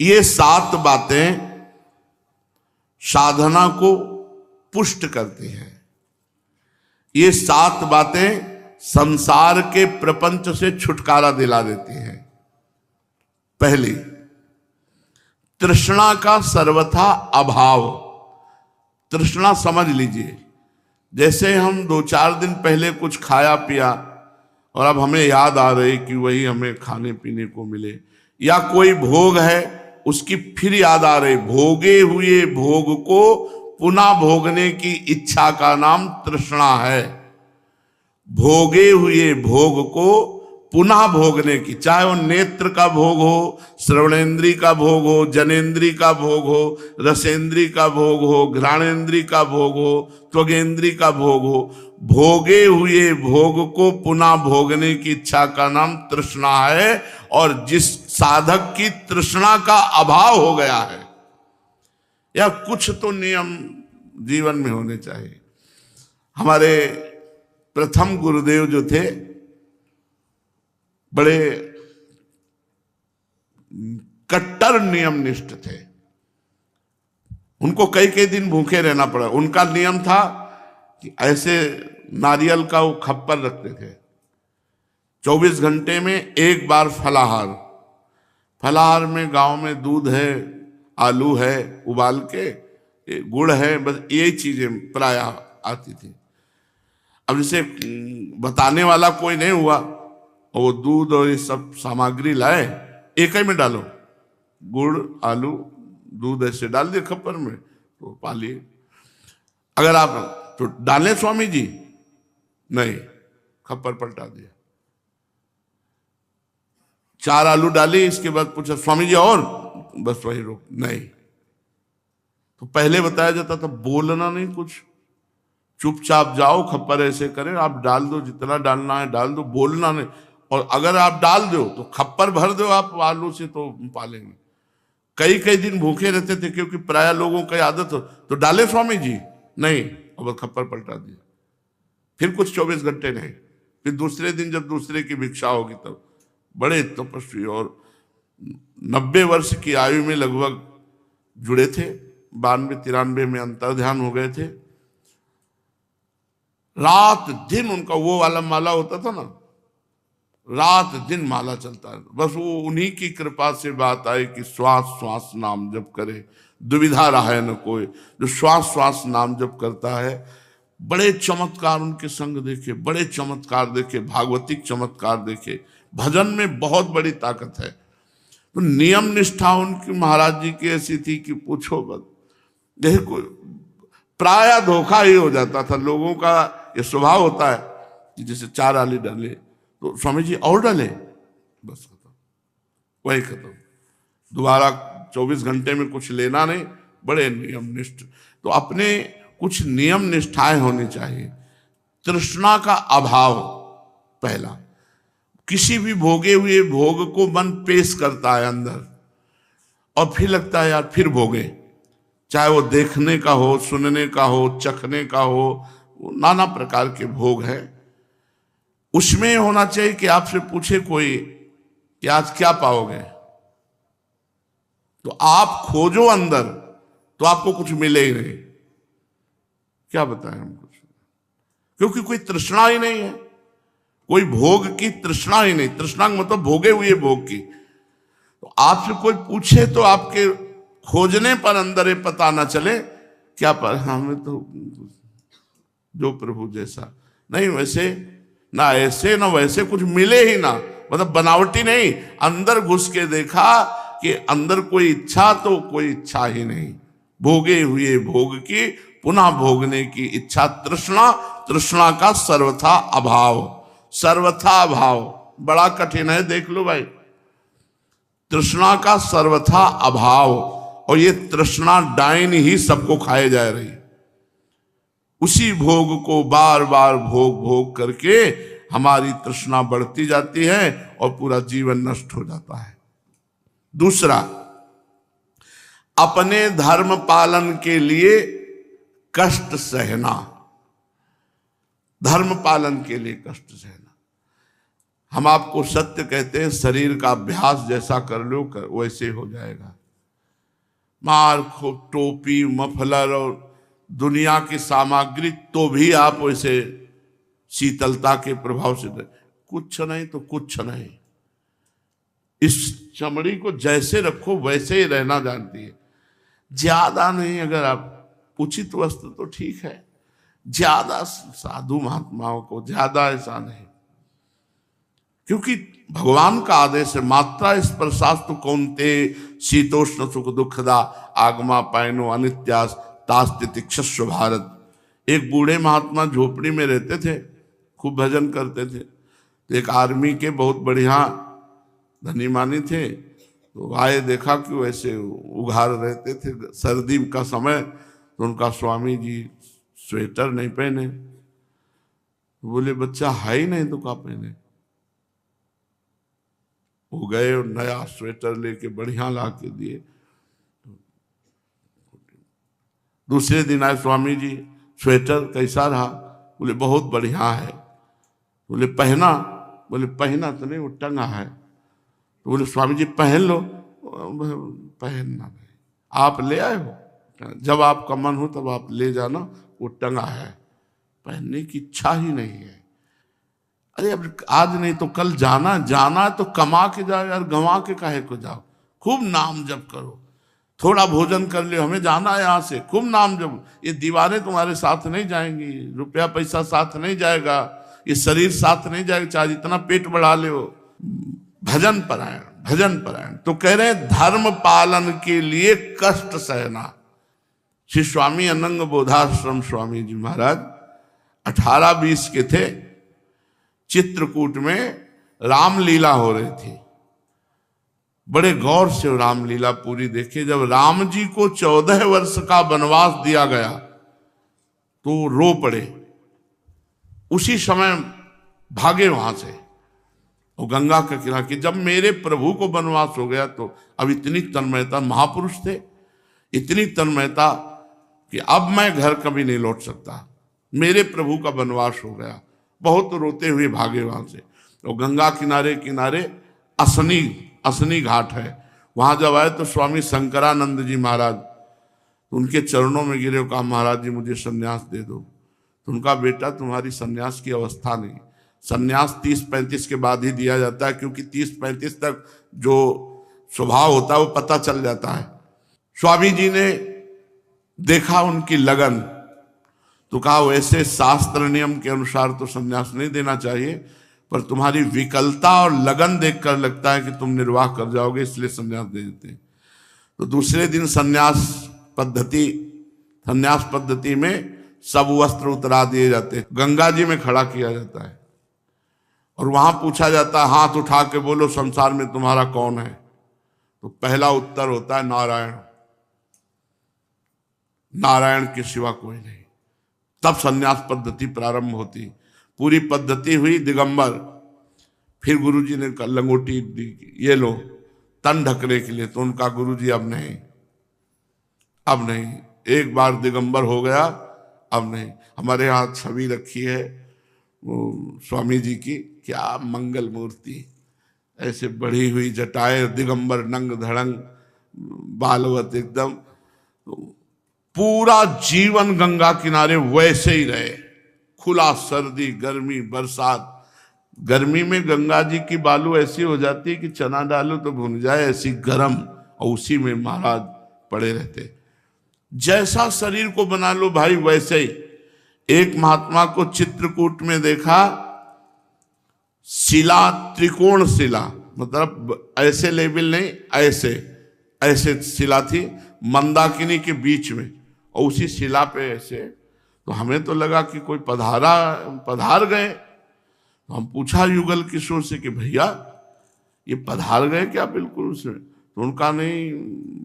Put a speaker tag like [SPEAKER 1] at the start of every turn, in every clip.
[SPEAKER 1] ये 7 बातें साधना को पुष्ट करती हैं। ये 7 बातें संसार के प्रपंच से छुटकारा दिला देती हैं। पहली, तृष्णा का सर्वथा अभाव। तृष्णा समझ लीजिए, जैसे हम 2-4 दिन पहले कुछ खाया पिया और अब हमें याद आ रही कि वही हमें खाने पीने को मिले, या कोई भोग है उसकी फिर याद आ रही, भोगे हुए भोग को पुनः भोगने की इच्छा का नाम तृष्णा है। भोगे हुए भोग को पुनः भोगने की, चाहे वो नेत्र का भोग हो, श्रवणेन्द्री का भोग हो, जनेन्द्री का भोग हो, रसेंद्री का भोग हो, घ्राणेन्द्री का भोग हो, त्वगेन्द्री का भोग हो, भोगे हुए भोग को पुनः भोगने की इच्छा का नाम तृष्णा है। और जिस साधक की तृष्णा का अभाव हो गया है, या कुछ तो नियम जीवन में होने चाहिए। हमारे प्रथम गुरुदेव जो थे बड़े कट्टर नियम निष्ठ थे। उनको कई दिन भूखे रहना पड़ा। उनका नियम था कि ऐसे नारियल का वो खप्पर रखते थे, 24 घंटे में एक बार फलाहार। फलाहार में गांव में दूध है, आलू है उबाल के, गुड़ है, बस यही चीजें प्राय आती थी। अब जैसे बताने वाला कोई नहीं हुआ और वो दूध और ये सब सामग्री लाए, एक ही में डालो, गुड़ आलू दूध ऐसे डाल दिए खप्पर में तो पा लिए। अगर आप तो डालें स्वामी जी, नहीं, खप्पर पलटा दिया। 4 आलू डाली, इसके बाद पूछा स्वामी जी और, बस वही रोक, नहीं। तो पहले बताया जाता था बोलना नहीं कुछ, चुपचाप जाओ, खप्पर ऐसे करें, आप डाल दो जितना डालना है डाल दो, बोलना नहीं। और अगर आप डाल दो तो खप्पर भर दो आप आलू से तो पालेंगे। कई दिन भूखे रहते थे क्योंकि प्राय लोगों की आदत हो तो डाले स्वामी जी, नहीं, अब खप्पर पलटा दिया। फिर कुछ 24 घंटे नहीं, फिर दूसरे दिन जब दूसरे की भिक्षा होगी तब। बड़े तपस्वी और 90 वर्ष की आयु में लगभग जुड़े थे, 92-93 में अंतर्ध्यान हो गए थे। रात दिन उनका वो वाला माला होता था ना, रात दिन माला चलता है। बस वो उन्हीं की कृपा से बात आई कि श्वास श्वास नाम जप करे, दुविधा रहा न कोई। जो श्वास श्वास नाम जप करता है, बड़े चमत्कार उनके संग देखे, बड़े चमत्कार देखे, भागवतिक चमत्कार देखे। भजन में बहुत बड़ी ताकत है। तो नियम निष्ठा उनकी महाराज जी की ऐसी थी कि पूछो मत। देखो प्राय धोखा ही हो जाता था लोगों का। ये स्वभाव होता है कि जैसे 4 आलू डाले तो स्वामी जी और डाले, बस खत्म, वही खत्म। दोबारा 24 घंटे में कुछ लेना नहीं। बड़े नियम निष्ठ। तो अपने कुछ नियम निष्ठाएं होनी चाहिए। तृष्णा का अभाव पहला। किसी भी भोगे हुए भोग को मन पेश करता है अंदर और फिर लगता है यार फिर भोगे, चाहे वो देखने का हो, सुनने का हो, चखने का हो, नाना प्रकार के भोग हैं। उसमें होना चाहिए कि आपसे पूछे कोई कि आज क्या पाओगे, तो आप खोजो अंदर तो आपको कुछ मिले ही नहीं। क्या बताएं हम कुछ, क्योंकि कोई तृष्णा ही नहीं है, कोई भोग की तृष्णा ही नहीं। तृष्णा का मतलब भोगे हुए भोग की। तो आपसे कोई पूछे तो आपके खोजने पर अंदर ये पता ना चले क्या पर हमें तो जो प्रभु जैसा नहीं, वैसे ना ऐसे ना वैसे, कुछ मिले ही ना। मतलब बनावटी नहीं, अंदर घुस के देखा कि अंदर कोई इच्छा तो कोई इच्छा ही नहीं। भोगे हुए भोग की पुनः भोगने की इच्छा, तृष्णा। तृष्णा का सर्वथा अभाव। सर्वथा अभाव बड़ा कठिन है, देख लो भाई। तृष्णा का सर्वथा अभाव। और ये तृष्णा डाइन ही सबको खाए जा रही। उसी भोग को बार बार भोग भोग करके हमारी तृष्णा बढ़ती जाती है और पूरा जीवन नष्ट हो जाता है। दूसरा, अपने धर्म पालन के लिए कष्ट सहना। धर्म पालन के लिए कष्ट सहना। हम आपको सत्य कहते हैं, शरीर का अभ्यास जैसा कर लो वैसे हो जाएगा। मार खूब टोपी मफलर और दुनिया की सामग्री, तो भी आप वैसे शीतलता के प्रभाव से कुछ नहीं तो कुछ नहीं। इस चमड़ी को जैसे रखो वैसे ही रहना जानती है। ज्यादा नहीं, अगर आप उचित वस्त्र तो ठीक है, ज्यादा साधु महात्माओं को ज्यादा ऐसा नहीं, क्योंकि भगवान का आदेश है मात्रा स्पर्शास्तु कौन्ते शीतोष्ण सुख दुखदा आगमा पैनो अनित्यास तास्तितिक्षस्व भारत। एक बूढ़े महात्मा झोपड़ी में रहते थे, खूब भजन करते थे। तो एक आर्मी के बहुत बढ़िया धनी मानी थे, तो आए देखा कि वैसे उघार रहते थे, सर्दी का समय, तो उनका स्वामी जी स्वेटर नहीं पहने। बोले बच्चा है ही नहीं तो क्या पहने। वो गए और नया स्वेटर लेके बढ़िया ला के दिए। दूसरे दिन आए स्वामी जी, स्वेटर कैसा रहा। बोले बहुत बढ़िया है। बोले पहना। बोले पहना तो नहीं, वो टंगा है। तो बोले स्वामी जी पहन लो। पहनना नहीं, आप ले आए हो, जब आपका मन हो तब आप ले जाना, वो टंगा है, पहनने की इच्छा ही नहीं है। अरे अब आज नहीं तो कल जाना, जाना तो कमा के जाओ यार, गंवा के काहे को जाओ। खूब नाम जप करो, थोड़ा भोजन कर लियो, हमें जाना है यहाँ से, खूब नाम जप। ये दीवारें तुम्हारे साथ नहीं जाएंगी, रुपया पैसा साथ नहीं जाएगा, ये शरीर साथ नहीं जाएगा, चाहे जितना पेट बढ़ा ले हो। भजन परायण, भजन परायण। तो कह रहे धर्म पालन के लिए कष्ट सहना। श्री स्वामी अनंग बोधाश्रम स्वामी जी महाराज 18-20 के थे। चित्रकूट में रामलीला हो रही थी, बड़े गौर से रामलीला पूरी देखे। जब राम जी को 14 वर्ष का वनवास दिया गया तो रो पड़े, उसी समय भागे वहां से। और गंगा के किनारे कि जब मेरे प्रभु को वनवास हो गया तो अब इतनी तन्मयता, महापुरुष थे, इतनी तन्मयता कि अब मैं घर कभी नहीं लौट सकता, मेरे प्रभु का वनवास हो गया। बहुत रोते हुए भागे वहां से। और गंगा किनारे किनारे असनी घाट है, वहां जब आए तो स्वामी शंकरानंद जी महाराज उनके चरणों में गिरे, कहा महाराज जी मुझे सन्यास दे दो। तो उनका बेटा तुम्हारी सन्यास की अवस्था नहीं, सन्यास 30-35 के बाद ही दिया जाता है, क्योंकि 30-35 तक जो स्वभाव होता है वो पता चल जाता है। स्वामी जी ने देखा उनकी लगन, तो कहा वैसे शास्त्र नियम के अनुसार तो सन्यास नहीं देना चाहिए, पर तुम्हारी विकलता और लगन देखकर लगता है कि तुम निर्वाह कर जाओगे, इसलिए सन्यास दे देते हैं। तो दूसरे दिन सन्यास पद्धति में सब वस्त्र उतरा दिए जाते, गंगा जी में खड़ा किया जाता है और वहां पूछा जाता है हाथ उठा के बोलो संसार में तुम्हारा कौन है। तो पहला उत्तर होता है नारायण, नारायण के सिवा कोई नहीं। तब सन्यास पद्धति प्रारंभ होती। पूरी पद्धति हुई दिगंबर। फिर गुरुजी ने लंगोटी दी, ये लो तन ढकने के लिए। तो उनका गुरुजी अब नहीं, एक बार दिगंबर हो गया अब नहीं। हमारे यहाँ छवि रखी है वो स्वामी जी की, क्या मंगल मूर्ति, ऐसे बढ़ी हुई जटाएं, दिगंबर नंग धड़ंग बालवत एकदम। पूरा जीवन गंगा किनारे वैसे ही रहे, खुला, सर्दी गर्मी बरसात। गर्मी में गंगा जी की बालू ऐसी हो जाती है कि चना डालो तो भुन जाए, ऐसी गर्म, और उसी में महाराज पड़े रहते। जैसा शरीर को बना लो भाई वैसे ही। एक महात्मा को चित्रकूट में देखा, शिला, त्रिकोण शिला, मतलब ऐसे लेवल नहीं, ऐसे शिला थी मंदाकिनी के बीच में, और उसी शिला पे ऐसे। तो हमें तो लगा कि कोई पधार गए। तो हम पूछा युगल किशोर से कि भैया ये पधार गए क्या बिल्कुल उसमें। तो उनका नहीं,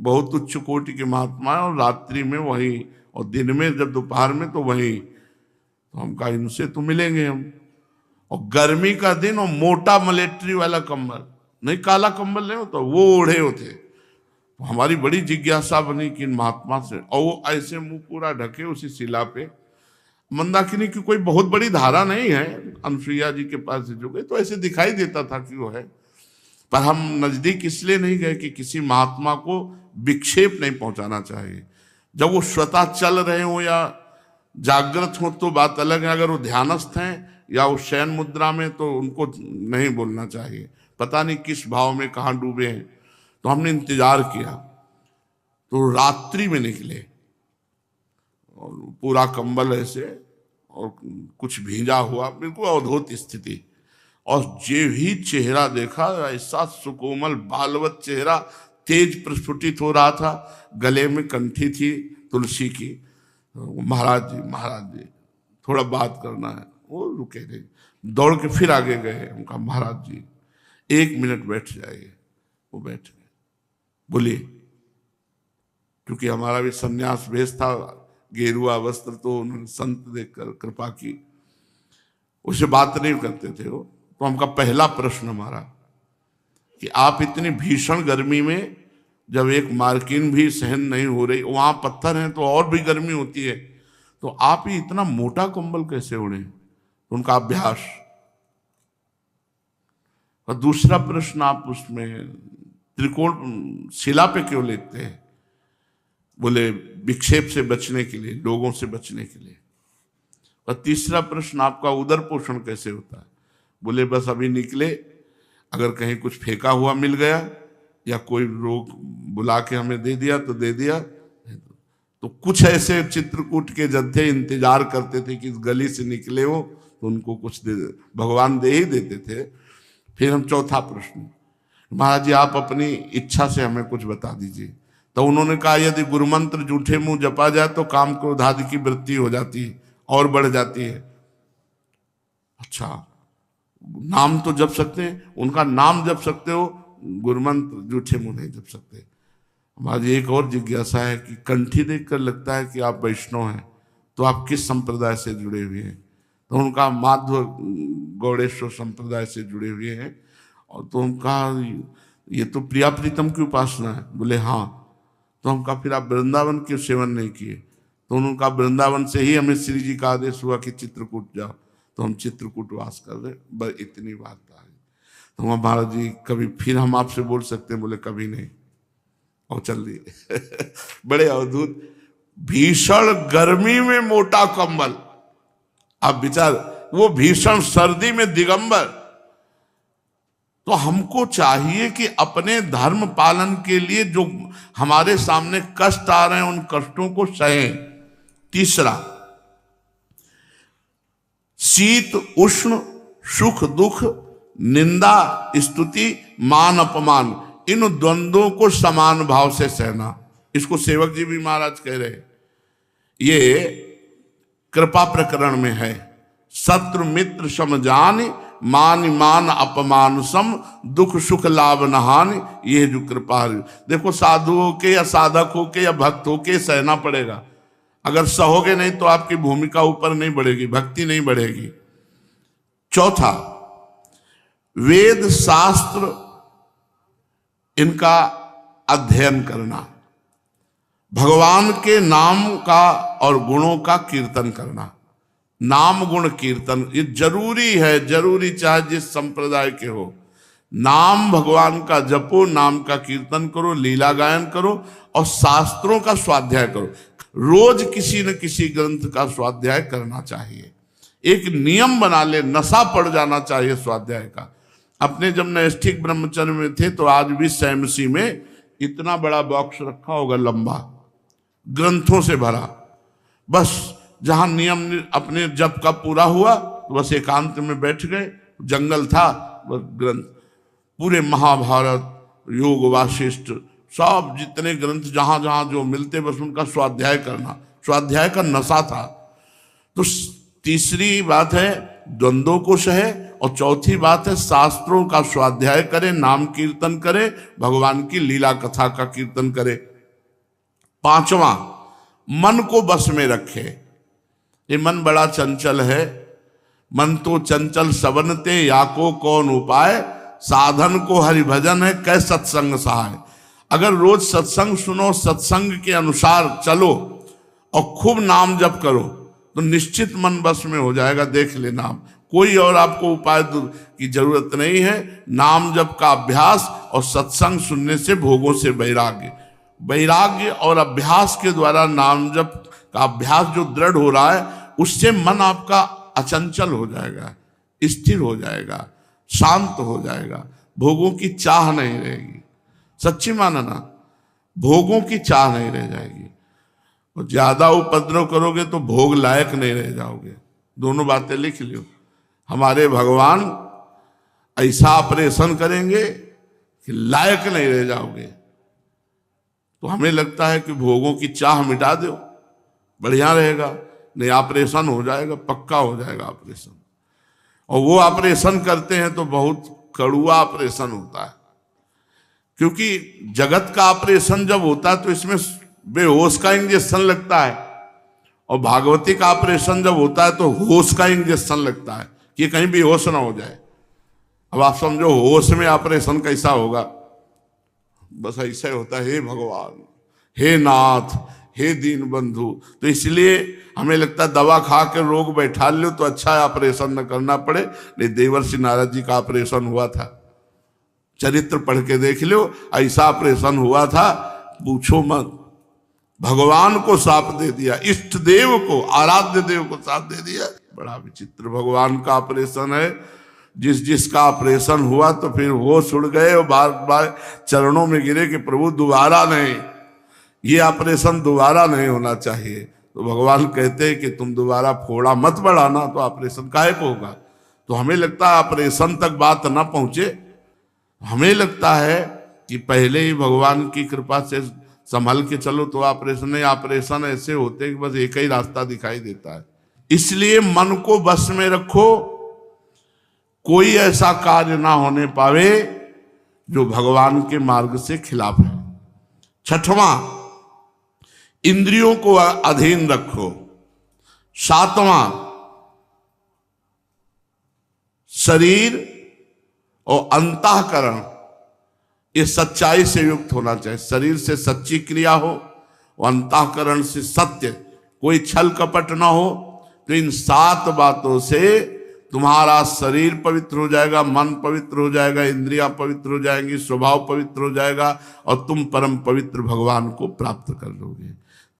[SPEAKER 1] बहुत उच्च कोटि के महात्मा है, और रात्रि में वहीं, और दिन में जब दोपहर में तो वहीं। तो हम कहा इनसे तो मिलेंगे हम। और गर्मी का दिन, और मोटा मलेट्री वाला कंबल, नहीं काला कंबल नहीं होता, वो ओढ़े होते। तो हमारी बड़ी जिज्ञासा बनी कि इन महात्मा से, और वो ऐसे मुंह पूरा ढके उसी शिला पे। मंदाकिनी की कोई बहुत बड़ी धारा नहीं है, अनसुईया जी के पास जो गए तो ऐसे दिखाई देता था कि वो है, पर हम नजदीक इसलिए नहीं गए कि किसी महात्मा को विक्षेप नहीं पहुंचाना चाहिए। जब वो स्वतः चल रहे हो या जागृत हो तो बात अलग है, अगर वो ध्यानस्थ हैं या वो शयन मुद्रा में तो उनको नहीं बोलना चाहिए। पता नहीं किस भाव में कहाँ डूबे हैं। तो हमने इंतजार किया, तो रात्रि में निकले और पूरा कंबल ऐसे और कुछ भींजा हुआ, बिल्कुल अवधूत स्थिति। और जे भी चेहरा देखा, ऐसा सुकोमल बालवत चेहरा तेज प्रस्फुटित हो रहा था। गले में कंठी थी तुलसी की। महाराज जी थोड़ा बात करना है। वो रुके थे, दौड़ के फिर आगे गए। उनका महाराज जी 1 मिनट बैठ जाइए। वो बैठ गए। बोलिए। क्योंकि हमारा भी सन्यास भेष था, गेरुआ वस्त्र, तो उन्होंने संत देखकर कृपा की। उससे बात नहीं करते थे वो। तो हमका पहला प्रश्न हमारा कि आप इतनी भीषण गर्मी में, जब एक मार्किन भी सहन नहीं हो रही, वहां पत्थर हैं तो और भी गर्मी होती है, तो आप ही इतना मोटा कंबल कैसे ओढ़े? उनका अभ्यास। और दूसरा प्रश्न, आप उसमें त्रिकोण शिला पे क्यों लेते हैं? बोले विक्षेप से बचने के लिए, लोगों से बचने के लिए। और तीसरा प्रश्न, आपका उदर पोषण कैसे होता है? बोले बस अभी निकले, अगर कहीं कुछ फेंका हुआ मिल गया या कोई रोग बुला के हमें दे दिया तो दे दिया। तो कुछ ऐसे चित्रकूट के जत्थे इंतजार करते थे कि इस गली से निकले हो तो उनको कुछ दे, भगवान दे ही देते थे। फिर हम चौथा प्रश्न, महाराज जी आप अपनी इच्छा से हमें कुछ बता दीजिए। तो उन्होंने कहा यदि गुरुमंत्र जूठे मुंह जपा जाए तो काम क्रोध आदि की वृत्ति हो जाती है और बढ़ जाती है। अच्छा, नाम तो जप सकते हैं, उनका नाम जप सकते हो, गुरुमंत्र जूठे मुंह नहीं जप सकते। हमारी एक और जिज्ञासा है कि कंठी देखकर लगता है कि आप वैष्णव हैं, तो आप किस संप्रदाय से जुड़े हुए हैं? तो उनका माध्व गौड़ेश्वर संप्रदाय से जुड़े हुए हैं। और तो उनका ये तो प्रिया प्रीतम की उपासना है। बोले हाँ। तो हम कहा फिर आप वृंदावन क्यों सेवन नहीं किए? तो उनका वृंदावन से ही हमें श्री जी का आदेश हुआ कि चित्रकूट जाओ, तो हम चित्रकूट वास कर रहे। बस इतनी बात है। तो महाराज जी कभी फिर हम आपसे बोल सकते हैं? बोले कभी नहीं। और चल दिए। बड़े अवधूत। भीषण गर्मी में मोटा कंबल, आप विचार, वो भीषण सर्दी में दिगंबर। तो हमको चाहिए कि अपने धर्म पालन के लिए जो हमारे सामने कष्ट आ रहे हैं उन कष्टों को सहें। तीसरा, शीत उष्ण, सुख दुख, निंदा स्तुति, मान अपमान, इन द्वंद्वों को समान भाव से सहना। इसको सेवक जी भी महाराज कह रहे। ये कृपा प्रकरण में है। शत्रु मित्र समझान, मान मान अपमान सम, दुख सुख लाभ नहान, ये जो कृपा है। देखो साधुओं के या साधकों के या भक्तों के सहना पड़ेगा। अगर सहोगे नहीं तो आपकी भूमिका ऊपर नहीं बढ़ेगी, भक्ति नहीं बढ़ेगी। चौथा, वेद शास्त्र इनका अध्ययन करना, भगवान के नाम का और गुणों का कीर्तन करना। नाम गुण कीर्तन ये जरूरी है, जरूरी, चाहे जिस संप्रदाय के हो। नाम भगवान का जपो, नाम का कीर्तन करो, लीला गायन करो और शास्त्रों का स्वाध्याय करो। रोज किसी न किसी ग्रंथ का स्वाध्याय करना चाहिए। एक नियम बना ले, नशा पड़ जाना चाहिए स्वाध्याय का। अपने जब नैष्ठिक ब्रह्मचर्य में थे तो आज भी सैमसी में इतना बड़ा बॉक्स रखा होगा, लंबा, ग्रंथों से भरा। बस जहां नियम अपने जप का पूरा हुआ तो बस एकांत में बैठ गए, जंगल था, बस ग्रंथ पूरे महाभारत, योग वाशिष्ठ, सब जितने ग्रंथ जहां जहां जो मिलते बस उनका स्वाध्याय करना, स्वाध्याय का नशा था। तो तीसरी बात है द्वंद्वों को सहे, और चौथी बात है शास्त्रों का स्वाध्याय करे, नाम कीर्तन करे, भगवान की लीला कथा का कीर्तन करे। पांचवा, मन को बस में रखे। ये मन बड़ा चंचल है। मन तो चंचल सबनते, या को कौन उपाय, साधन को हरि भजन है, कै सत्संग सहाय। अगर रोज सत्संग सुनो, सत्संग के अनुसार चलो और खूब नाम जप करो तो निश्चित मन बस में हो जाएगा। देख लेना, कोई और आपको उपाय की जरूरत नहीं है। नाम जप का अभ्यास और सत्संग सुनने से भोगों से वैराग्य, वैराग्य और अभ्यास के द्वारा नाम जप का अभ्यास जो दृढ़ हो रहा है, उससे मन आपका अचंचल हो जाएगा, स्थिर हो जाएगा, शांत हो जाएगा, भोगों की चाह नहीं रहेगी। सच्ची मानना, भोगों की चाह नहीं रह जाएगी। और ज्यादा उपद्रव करोगे तो भोग लायक नहीं रह जाओगे। दोनों बातें लिख लो। हमारे भगवान ऐसा ऑपरेशन करेंगे कि लायक नहीं रह जाओगे। तो हमें लगता है कि भोगों की चाह मिटा दो, बढ़िया रहेगा। नहीं, ऑपरेशन हो जाएगा, पक्का हो जाएगा ऑपरेशन। और वो ऑपरेशन करते हैं तो बहुत कड़ुआ ऑपरेशन होता है, क्योंकि जगत का ऑपरेशन जब होता है तो इसमें बेहोश का इंजेक्शन लगता है, और भागवती का ऑपरेशन जब होता है तो होश का इंजेक्शन लगता है कि कहीं बेहोश ना हो जाए। अब आप समझो होश में ऑपरेशन कैसा होगा। बस ऐसा ही होता है, हे भगवान, हे नाथ, हे दीन बंधु। तो इसलिए हमें लगता है दवा खा के रोग बैठा लो तो अच्छा है, ऑपरेशन न करना पड़े। नहीं, देवर्षि नारद जी का ऑपरेशन हुआ था, चरित्र पढ़ के देख लो, ऐसा ऑपरेशन हुआ था, पूछो मत। भगवान को साप दे दिया, इष्ट देव को, आराध्य देव को साप दे दिया। बड़ा विचित्र भगवान का ऑपरेशन है। जिसका ऑपरेशन हुआ तो फिर होश उड़ गए और बार बार चरणों में गिरे कि प्रभु दोबारा नहीं, ये ऑपरेशन दोबारा नहीं होना चाहिए। तो भगवान कहते हैं कि तुम दोबारा फोड़ा मत बढ़ाना, तो ऑपरेशन काहे को होगा। तो हमें लगता है ऑपरेशन तक बात ना पहुंचे, हमें लगता है कि पहले ही भगवान की कृपा से संभल के चलो तो ऑपरेशन नहीं। ऑपरेशन ऐसे होते कि बस एक ही रास्ता दिखाई देता है। इसलिए मन को बस में रखो, कोई ऐसा कार्य ना होने पावे जो भगवान के मार्ग से खिलाफ है। छठवां, इंद्रियों को अधीन रखो। सातवां, शरीर और अंतःकरण ये सच्चाई से युक्त होना चाहिए। शरीर से सच्ची क्रिया हो और अंतःकरण से सत्य, कोई छल कपट ना हो। तो इन 7 बातों से तुम्हारा शरीर पवित्र हो जाएगा, मन पवित्र हो जाएगा, इंद्रियां पवित्र हो जाएंगी, स्वभाव पवित्र हो जाएगा और तुम परम पवित्र भगवान को प्राप्त कर लोगे।